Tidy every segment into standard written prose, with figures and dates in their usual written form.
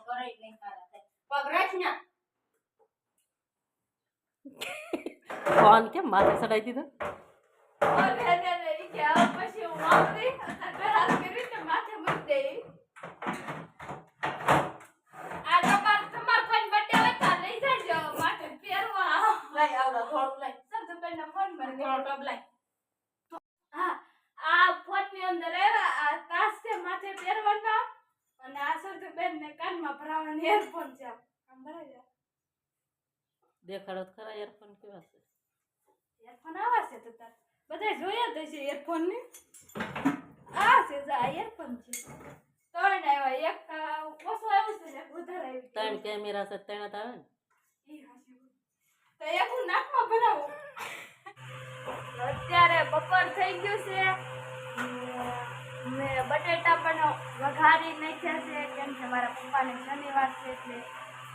કરે નહીં તારા પગ રાખ ને ફોન કેમ માથે ચડાઈ દીધો અરે કે પછી હું વાપરી હાથ કરીને માથે મૂકી દે આ તમાર ફોન બર્થડે હોય તો લઈ જાજો માથે પહેરવા લઈ આવડો થોડું લઈ સર તો ફોન પર થોડો ટબ લઈ હા આ ફોન ની અંદર આ કાચ છે માથે પહેરવાના અને આ સર તો બેન ને કાનમાં ભરાવાના ઇયરફોન છે આમ ભરાય દેખાડો તો ખરા ઇયરફોન કેવા છે ઇયરફોન આવા છે તો તાર બધા જોયા તો છે ઇયરફોન ને આ છે આ ઇયરફોન છે ત્રણ આવ્યા એક ઓછો આવ્યો છે એક વધારે આવ્યો ત્રણ કેમેરા છે ત્રણ જ આવે ને ઈ હાસી તો એક હું નાકમાં ભરાવું અત્યારે બપોર થઈ ગયું છે મેં બટેટા પણ વઘારી નાખ્યા છે કેમ કે મારા પપ્પાને શનિવાર છે એટલે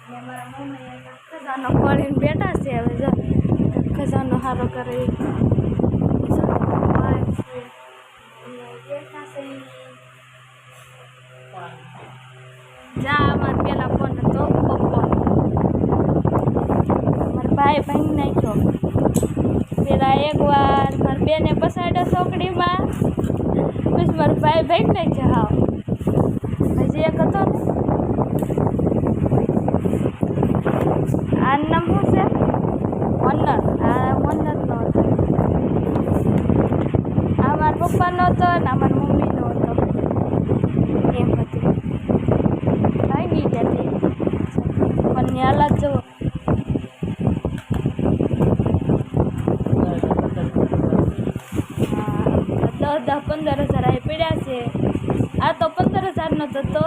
અને મારા મમ્મીએ ખજાનો ખોલીને બેઠા છે હવે જો ખજાનો હારો કરે જા અમારે પેલા ફોન હતો બપોર મારા ભાઈ ભાંગી નાખ્યો પેલા એકવાર મારા બેને પસાડ્યો ચોકડીમાં પછી મારો ભાઈ ભાંગી નાખ્યો હાવ હજી એક હતો ને આનું નામ શું છે મન્નત આ મન્નતનો હતો આ મારા પપ્પાનો હતો ને આ મારા મમ્મીનો હતો એમ હતું ભાંગી ગયા તે પણ હાલત જુઓ હા 10-15 હજાર આ પડ્યા છે આ તો 15,000નો જ હતો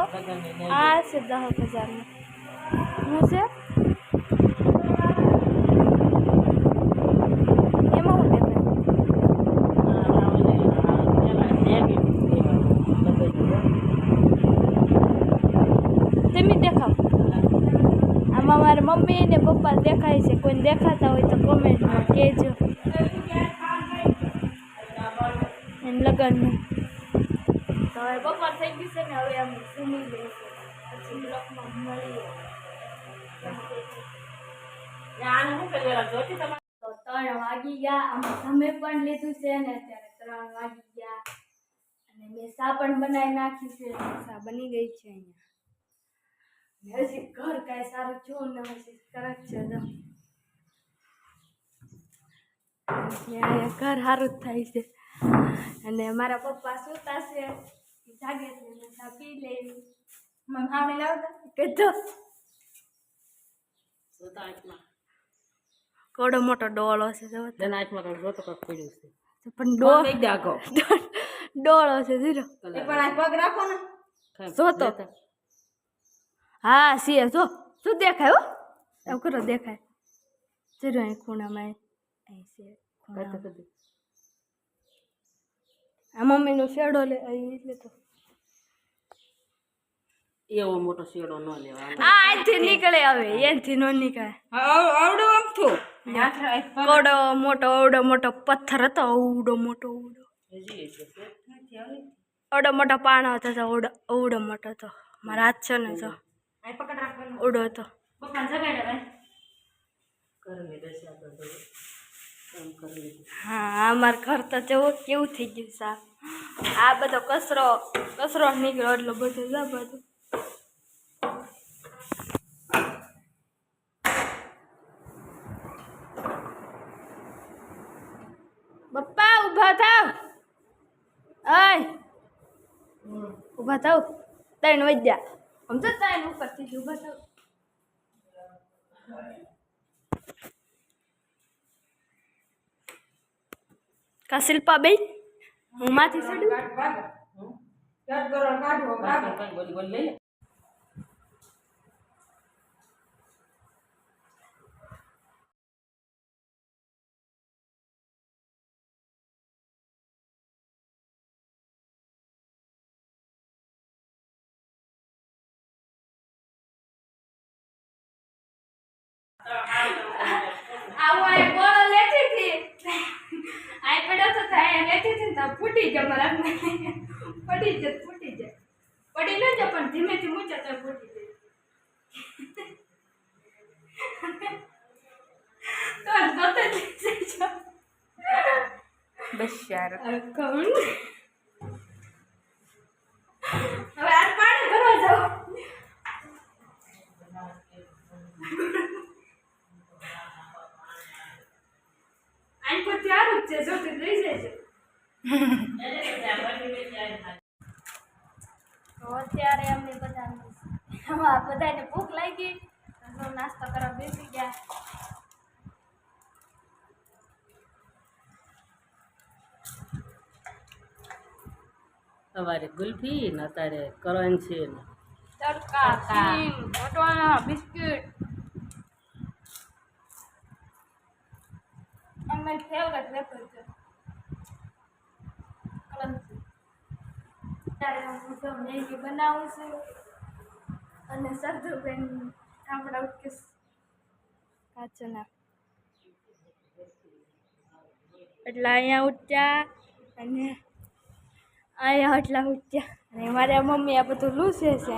આ છે 10,000નો શું છે એમાં શું તમે દેખાવ આમાં મારા મમ્મી ને પપ્પા દેખાય છે કોઈને દેખાતા હોય તો કોમેન્ટમાં કહેજો એને લગનનું તો હવે બપોર થઈ ગયું છે ને હવે અમે જમી લઈએ પછી બ્લોકમાં મળીએ તો 3 વાગી ગયા અમે જમે પણ લીધું છે ને અત્યારે 3 વાગી ગયા અને મેં ચા પણ બનાવી નાખી છે ચા બની ગઈ છે અહીંયા હજી ઘર કાંઈ સારું જોવું ને હજી સરસ છે તો અહીંયા ઘર સારું જ થાય છે અને મારા પપ્પા સૂતા છે જાગે છે મેં ચા પી લેવી મને સામે લાવતા કીધો કોડો મોટો ડોળો છે જો પણ ડોળો છે જીરો પગ રાખો ને જોતો હા સી જો શું દેખાય હો એમ કરો દેખાય જીરો અહીં ખૂણામાં અહીં છે આ મમ્મીનો શેડો લે એટલે તો એવો મોટો શેડો ન લેવા આ અહીંથી નીકળે હવે એનથી ન નીકળે આવડો આમ થો કોડો મોટો અવડો મોટો પથ્થર હતો અવડો મોટો અવડો મોટો પાણો હતો તો અવડો મોટો હતો મારા હાથ છે ને તો અવડો હતો હા અમારું ઘર તો જવું કેવું થઈ ગયું સાફ આ બધો કચરો નીકળ્યો એટલો બધો જા બધું પપ્પા ઊભા થાવ ઊભા થાવ 3 વાગ્યા સમજો 3 ઉપરથી ઊભા થાવ કા શિલ્પા બેન હું માંથી ચડું આવો એક ગોળો લેતી હતી આઈ પડ્યો તો થાય લેતી હતી તો ફૂટી ગયો મારા પડી જાય પડી ન જાય પણ ધીમેથી ઊંચા તો ફૂટી જાય બિચારો કોણ હવે આ પાણી ભરવા જાઓ આઈ પર ત્યાર જ છે જો તે લઈ જાય તો અત્યારે અમને બધાને ભૂખ લાગી તો નાસ્તો કરવા બેસી ગયા સવારે ગુલ્ફી ને અત્યારે કરંજી ને તડકા સીંગ વટવાના બિસ્કિટ અમારી ફેવરેટ વેફર છે કરંજી ત્યારે હું તો મેગી બનાવું છું અને સરદુબેન ઠામડા ઉકેશ કાચના એટલે અહીંયા ઉઠ્યા અને અહીંયા એટલા ઉઠ્યા અને મારા મમ્મી આ બધું લૂસે છે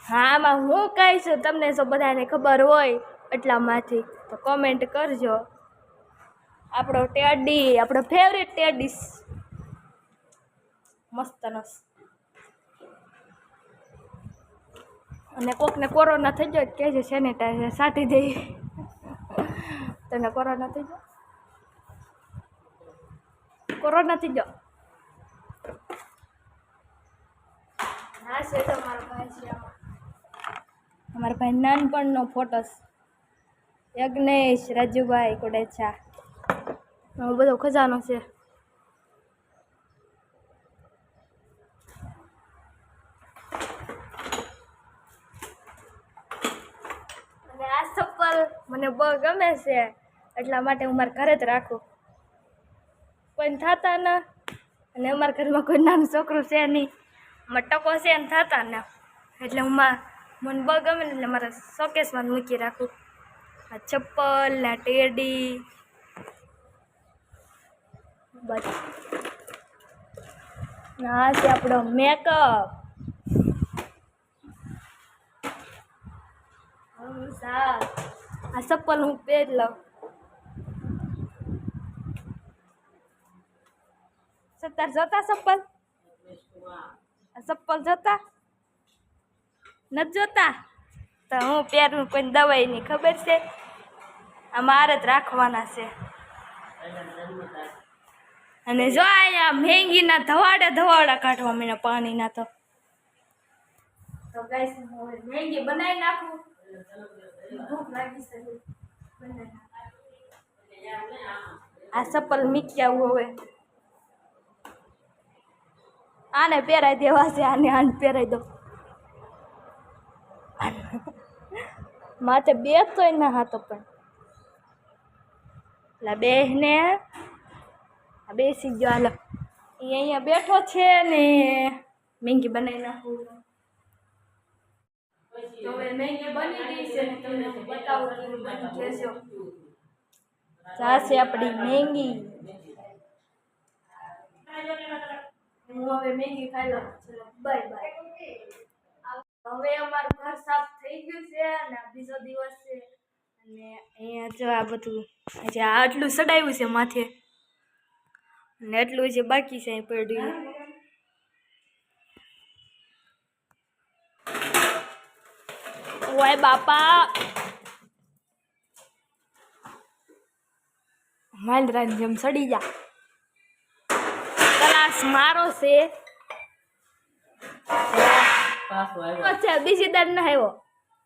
હા આમાં હું કહીશું તમને જો બધાને ખબર હોય એટલામાંથી તો કોમેન્ટ કરજો આપણો ટેડી આપણો ફેવરેટ ટેડીસ મસ્તનો અને કોકને કોરોના થઈ ગયો કે છે સેનેટાઈઝર સાટી દઈ તને કોરોના થઈ ગયો કોરોના થઈ ગયો હા છે તો મારો ભાઈ છે અમારા ભાઈ નાનપણનો ફોટોસ યજ્ઞેશ રાજુભાઈ કોડેચા બધો ખજાનો છે અને આ ચપ્પલ મને બહુ ગમે છે એટલા માટે હું મારા ઘરે જ રાખું કોઈને થતા ન અને અમારા ઘરમાં કોઈ નાનું છોકરું છે નહીં અમારે ટકો છે ને થતા ને એટલે મને બહુ ગમે ને એટલે મારા શોકેસમાં મૂકી રાખું આ ચપ્પલ ને ટેડી બસ આ છે આપણો મેકઅપ આ ચપ્પલ હું પહેરી લઉં સત્તર જોતા ચપ્પલ આ ચપ્પલ જોતા નથી જોતા તો હું પહેરું કોઈ દવાઈ નહીં ખબર છે આ મારે જ રાખવાના છે અને જો અહીંયા મેંગીના ધવાડા કાઢવા મને પાણીના તો ગાઈસ હવે મેંગી બનાવી નાખું ભૂખ લાગી છે આ ચપ્પલ મીકી આવું હવે આને પહેરાઈ દેવા છે આને પહેરાઈ દો માથે બેસતોય ના હાથો પણ એટલે બેહને બેસી ગયો હાલો એ અહીંયા બેઠો છે ને મેંગી બનાવી નાખું તો હવે મેંગી બની ગઈ છે ને તમને બતાવું કેવી બની કહેજો ચાશે આપણી મેંગી હું હવે મેંગી ખાઈ લઉં ચલો બાય બાય હવે અમારું ઘર સાફ થઈ ગયું છે અને આ બીજો દિવસ છે અને અહીંયા જો આ બધું આજે આટલું સડાવ્યું છે માથે અને એટલું જે બાકી છે અહીં પડ્યું ઓય બાપા માલરાની જેમ સડી જા ક્લાસ મારો છે અચ્છા બીજી દાડ ના આવ્યો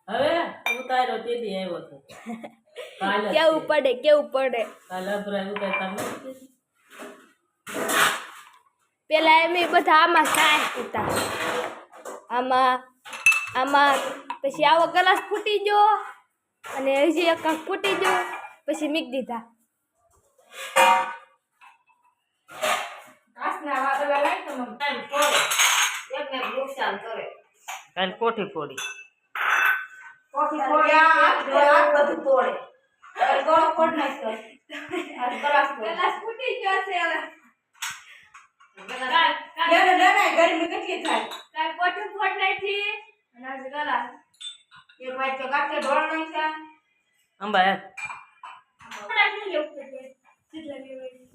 હવે ઉતાર્યો તેથી આવ્યો હતો કેવું પડે કાલે અભરાય ઉતારતા પેલા એમ બધા આમાં સાય હતા આમાં પછી આવો ગ્લાસ ફૂટી ગયો અને હજી એક ફૂટી ગયો પછી મીક દીધા કાલે કોઠી ફોડી બધું તોડે ગ્લાસ ફૂટી ગયો છે ગરમી કેટલી થાય કાલ કોઠી ફોડ નાખી અને આજ ગ્લાસ એક વાટકો કાચે ઢોળ નાખ્યા અંબા યાર કેટલા લેવાય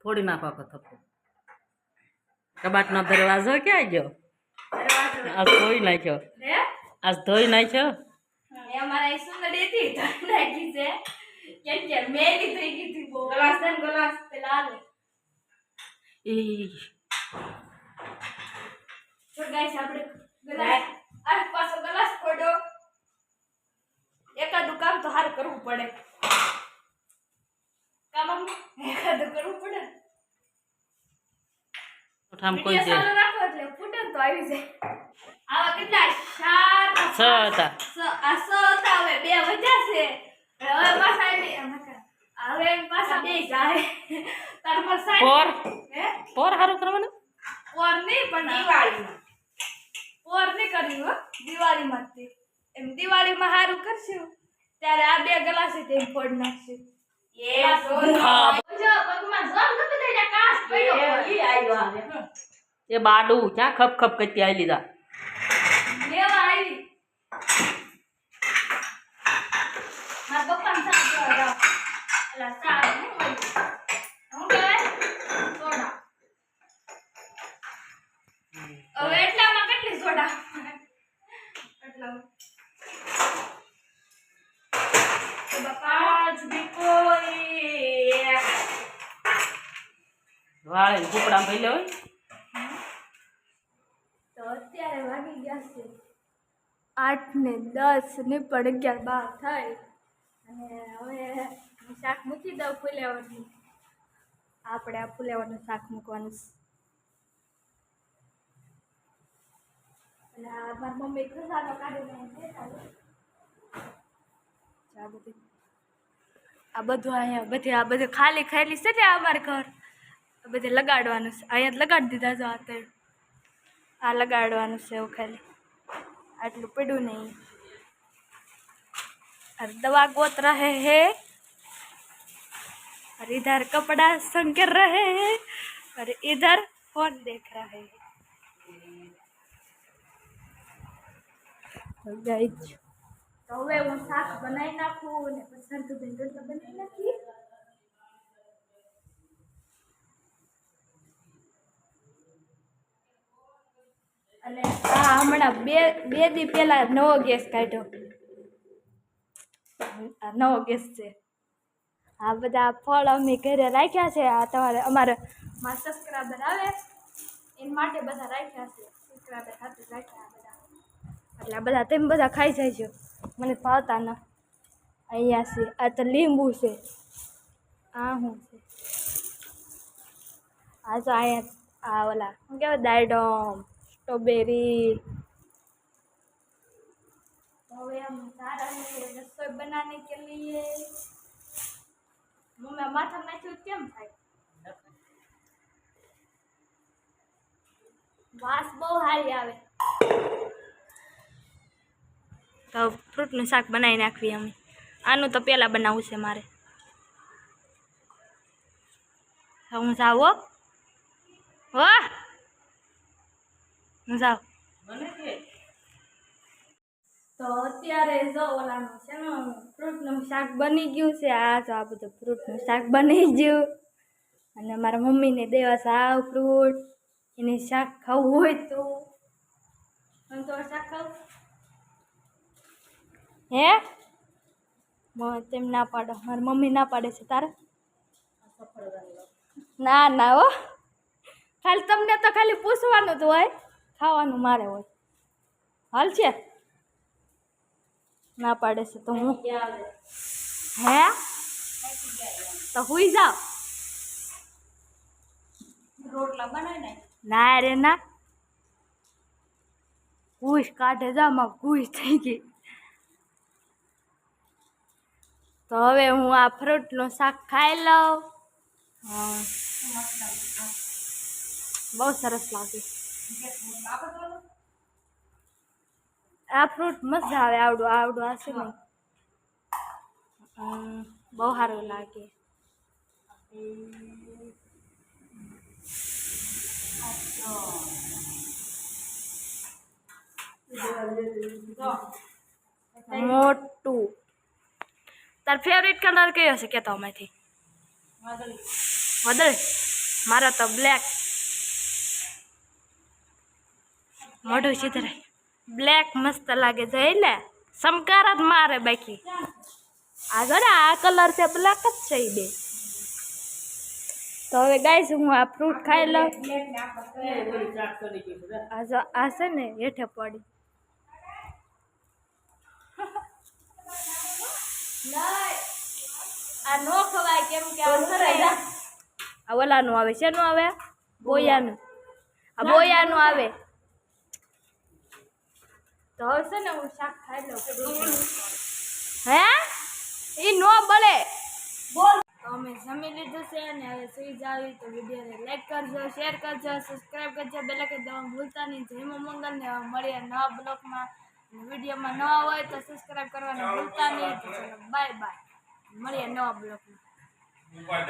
ફોડી નાખો આખો થપ્પો. કબાટનો દરવાજો ક્યાં ગયો? આજ ધોઈ નાખ્યો. હે આજ ધોઈ નાખ્યો. એ અમારા એ સુંદરી હતી તો નાખી છે કેમ કે મેલી થઈ ગઈ હતી બહુ ગ્લાસ પેલા આલે ઈ તો ગાઈસ આપણે ગ્લાસ આ પાછો ગ્લાસ ફોડો એકાદું કામ તો હાર કરવું પડે કામ એકાદું કરવું પડે ઠામ કોઈ દે. ચાલુ રાખો એટલે ફૂટે તો આવી જાય આવા કેટલા 4 હતા. આ 6 હતા હવે 2 વધ્યા છે હવે પાછા હવે પાછા 2 જાય તાર પર પોર હે પોર હારું કરવાનું. પોર નહીં પણ દિવાળીમાં પોર નહીં કર્યું હો દિવાળીમાં જ તે. એમ દિવાળીમાં હારું કરશું ત્યારે આ 2 ગ્લાસ તે ફોડ નાખશું એ સોનું હા. જો પગમાં જોર ન બધાય કાસ પડ્યો ઈ આવ્યો આવે એ બાડું ક્યાં ખપ ખપ કરતી આવી લીધા. લેવા આવી મારા પપ્પાને સાથ દેવા જાવ એલા સાથ નહીં હોય હું કહેવાય સોડા હવે એટલામાં કેટલી સોડા એટલામાં તો બાપા જ બી કોઈ વાળે ઝૂપડા ભઈ લે હોય. તો અત્યારે વાગી ગયા છે 8 ને 10 ને પણ 11 12 થાય અને હવે હું શાક મૂકી દઉં ફુલેવરનું આપણે આ ફુલેવરનું શાક મૂકવાનું છે અને આ મારી મમ્મી ખસાનો કાઢીને દેતા હોય. આ બધું અહીંયા આ બધું ખાલી ખાલી છે ને અમારે ઘર આ બધે લગાડવાનું છે અહીંયા જ લગાડી દીધા જો અત્યારે આ લગાડવાનું છે એવું ખાલી આટલું પડ્યું નહીં और दवा गोत रहे हैं और इधर कपड़ा संग कर रहे हैं और इधर फोन देख रहे हैं तो गाइस तो હવે હું શાક બનાવી નાખું ને પછી સંતુબેન રોટલા બનાવી નાખી અને આ હમણાં બે દી પહેલા નવો ગેસ કાઢ્યો આ નવો ગેસ છે આ બધા ફળ અમે ઘરે રાખ્યા છે આ તમારે અમારે મારા સબસ્ક્રાઈબર આવે એના માટે બધા રાખ્યા છે સબસ્ક્રાઈબર સાથે રાખ્યા બધા એટલે આ બધા તેમ બધા ખાઈ જાય છે મને ભાવતા ન અહીંયા છે આ તો લીંબુ છે આ શું છે આ તો અહીંયા આ ઓલા શું કહેવાય દાયડમ स्ट्रॉबेरी तो હવે हम जा रहे हैं रसोई बनाने के लिए मम्मी माथा नाખ્યું કેમ થાય વાસ બહુ હારી આવે તો ફ્રૂટનું શાક બનાવી નાખવી અમે આનું તો પહેલાં બનાવવું છે મારે હું જાઉં વાહ જાઓ તો અત્યારે જો ઓલાનું છે ને ફ્રૂટનું શાક બની ગયું છે આ જો આ બધું ફ્રૂટનું શાક બની ગયું અને મારા મમ્મીને દેવા સાવ ફ્રૂટ એને શાક ખાવું હોય તો મને તો શાક ખાવું હે તેમ ના પાડો મારી મમ્મી ના પાડે છે તારે ના ના હો ખાલી તમને તો ખાલી પૂછવાનું જ હોય ખાવાનું મારે હોય હાલ છે ના પાડે છે તો હું હે તો હુઈ જાવ રોટલા બનાવી નાખ ના રે ના ઘૂસ કાઢે જામાં ઘૂસ થઈ ગઈ તો હવે હું આ ફ્રૂટનું શાક ખાઈ લઉં હા બહુ સરસ લાગે આ ફ્રૂટ મજા આવે આવડું આવડું હશે ને બહુ સારું લાગે મોટું તાર ફેવરેટ કલર કયો છે કે તો આમાંથી વાદળી મારો તો બ્લેક મોઢું સીધરે બ્લેક મસ્ત લાગે છે એટલે સમકાર જ મારે બાકી આ જો ને આ કલર છે બ્લેક જ છે એ બે તો હવે ગાઈસ હું આ ફ્રૂટ ખાઈ લઉં આ છે ને હેઠે પડી આ નો ખવાય કેમ કે આ ઓલાનું આવે શેનું આવે બોયાનું આ બોયાનું આવે તો હવે છે ને હું શાક ખાઈ લઉં હે ઈ નો બળે બોલ તો અમે જમી લીધું છે અને હવે સુઈ જાવી તો વિડીયોને લાઈક કરજો શેર કરજો સબસ્ક્રાઈબ કરજો બેલ આઇકન દબાવવાનું ભૂલતા નહીં જય મંગલ ને મળીએ નવા બ્લોગમાં વિડીયોમાં નવા હોય તો સબસ્ક્રાઈબ કરવાનું ભૂલતા નહીં તો ચલો બાય બાય મળીએ નવા બ્લોગમાં